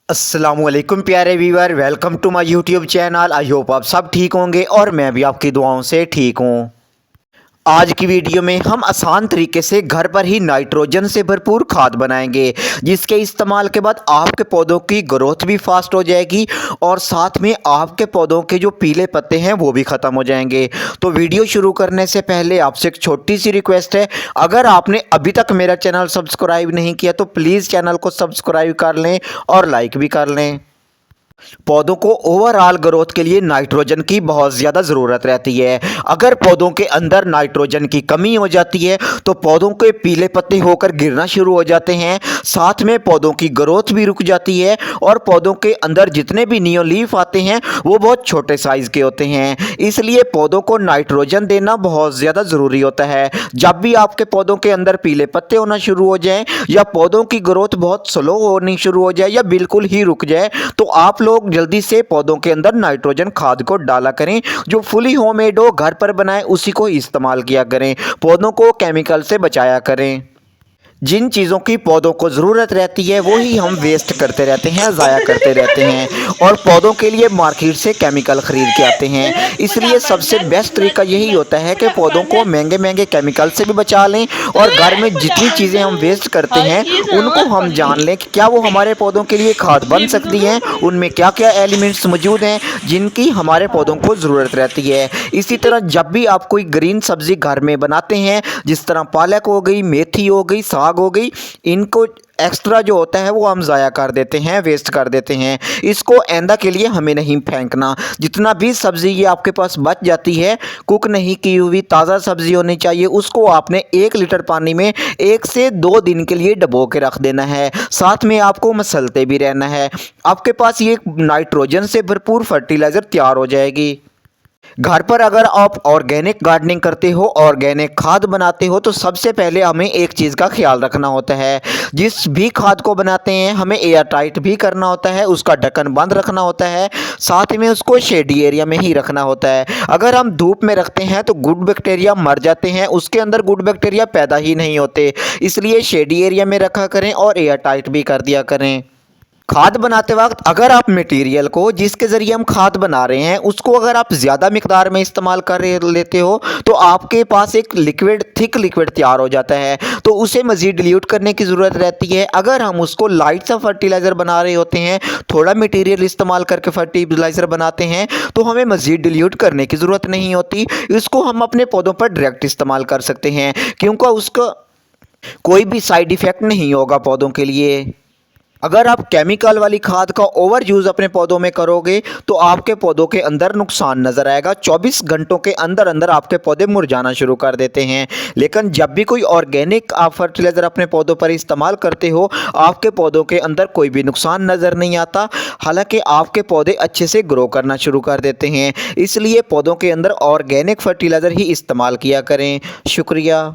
अस्सलामुअलैकुम प्यारे viewer, welcome to my YouTube channel. I hope आप सब ठीक होंगे और मैं भी आपकी दुआओं से ठीक हूँ। आज की वीडियो में हम आसान तरीके से घर पर ही नाइट्रोजन से भरपूर खाद बनाएंगे, जिसके इस्तेमाल के बाद आपके पौधों की ग्रोथ भी फास्ट हो जाएगी और साथ में आपके पौधों के जो पीले पत्ते हैं वो भी ख़त्म हो जाएंगे। तो वीडियो शुरू करने से पहले आपसे एक छोटी सी रिक्वेस्ट है, अगर आपने अभी तक मेरा चैनल सब्सक्राइब नहीं किया तो प्लीज़ चैनल को सब्सक्राइब कर लें और लाइक भी कर लें। पौधों को ओवरऑल ग्रोथ के लिए नाइट्रोजन की बहुत ज़्यादा ज़रूरत रहती है। अगर पौधों के अंदर नाइट्रोजन की कमी हो जाती है तो पौधों के पीले पत्ते होकर गिरना शुरू हो जाते हैं, साथ में पौधों की ग्रोथ भी रुक जाती है और पौधों के अंदर जितने भी न्यू लीफ आते हैं वो बहुत छोटे साइज़ के होते हैं। इसलिए पौधों को नाइट्रोजन देना बहुत ज़्यादा ज़रूरी होता है। जब भी आपके पौधों के अंदर पीले पत्ते होना शुरू हो जाएं या पौधों की ग्रोथ बहुत स्लो होनी शुरू हो जाए या बिल्कुल ही रुक जाए तो आप लोग जल्दी से पौधों के अंदर नाइट्रोजन खाद को डाला करें। जो फुली होममेड हो, घर पर बनाए, उसी को इस्तेमाल किया करें। पौधों को केमिकल से बचाया करें। जिन चीज़ों की पौधों को ज़रूरत रहती है वो ही हम वेस्ट करते रहते हैं, ज़ाया करते रहते हैं और पौधों के लिए मार्केट से केमिकल ख़रीद के आते हैं। इसलिए सबसे बेस्ट तरीका यही होता है कि पौधों को महंगे महंगे केमिकल से भी बचा लें और घर में जितनी चीज़ें हम वेस्ट करते हैं उनको हम जान लें कि क्या वो हमारे पौधों के लिए खाद बन सकती हैं, उनमें क्या क्या एलिमेंट्स मौजूद हैं जिनकी हमारे पौधों को ज़रूरत रहती है। इसी तरह जब भी आप कोई ग्रीन सब्ज़ी घर में बनाते हैं, जिस तरह पालक हो गई, मेथी हो गई, साग हो गई, इनको एक्स्ट्रा जो होता है वो हम ज़ाया कर देते हैं, वेस्ट कर देते हैं। इसको आइंदा के लिए हमें नहीं फेंकना। जितना भी सब्ज़ी ये आपके पास बच जाती है, कुक नहीं की हुई ताज़ा सब्ज़ी होनी चाहिए, उसको आपने 1 लीटर पानी में 1 से 2 दिन के लिए डबो के रख देना है। साथ में आपको मसलते भी रहना है। आपके पास ये नाइट्रोजन से भरपूर फर्टिलाइज़र तैयार हो जाएगी। घर पर अगर आप ऑर्गेनिक गार्डनिंग करते हो, ऑर्गेनिक खाद बनाते हो, तो सबसे पहले हमें एक चीज़ का ख्याल रखना होता है। जिस भी खाद को बनाते हैं हमें एयर टाइट भी करना होता है, उसका ढक्कन बंद रखना होता है, साथ में उसको शेडी एरिया में ही रखना होता है। अगर हम धूप में रखते हैं तो गुड बैक्टीरिया मर जाते हैं, उसके अंदर गुड बैक्टीरिया पैदा ही नहीं होते। इसलिए शेडी एरिया में रखा करें और एयर टाइट भी कर दिया करें। खाद बनाते वक्त अगर आप मटेरियल को जिसके ज़रिए हम खाद बना रहे हैं उसको अगर आप ज़्यादा मिकदार में इस्तेमाल कर लेते हो तो आपके पास एक लिक्विड, थिक लिक्विड तैयार हो जाता है, तो उसे मज़ीद डिल्यूट करने की ज़रूरत रहती है। अगर हम उसको लाइट सा फर्टिलाइज़र बना रहे होते हैं, थोड़ा मटेरियल इस्तेमाल करके फर्टिलाइज़र बनाते हैं, तो हमें मज़ीद डिल्यूट करने की ज़रूरत नहीं होती। इसको हम अपने पौधों पर डायरेक्ट इस्तेमाल कर सकते हैं क्योंकि उसका कोई भी साइड इफ़ेक्ट नहीं होगा पौधों के लिए। अगर आप केमिकल वाली खाद का ओवर यूज़ अपने पौधों में करोगे तो आपके पौधों के अंदर नुकसान नज़र आएगा। 24 घंटों के अंदर अंदर आपके पौधे मुरझाना शुरू कर देते हैं। लेकिन जब भी कोई ऑर्गेनिक आप फर्टिलाइज़र अपने पौधों पर इस्तेमाल करते हो, आपके पौधों के अंदर कोई भी नुकसान नज़र नहीं आता, हालांकि आपके पौधे अच्छे से ग्रो करना शुरू कर देते हैं। इसलिए पौधों के अंदर ऑर्गेनिक फर्टिलाइज़र ही इस्तेमाल किया करें। शुक्रिया।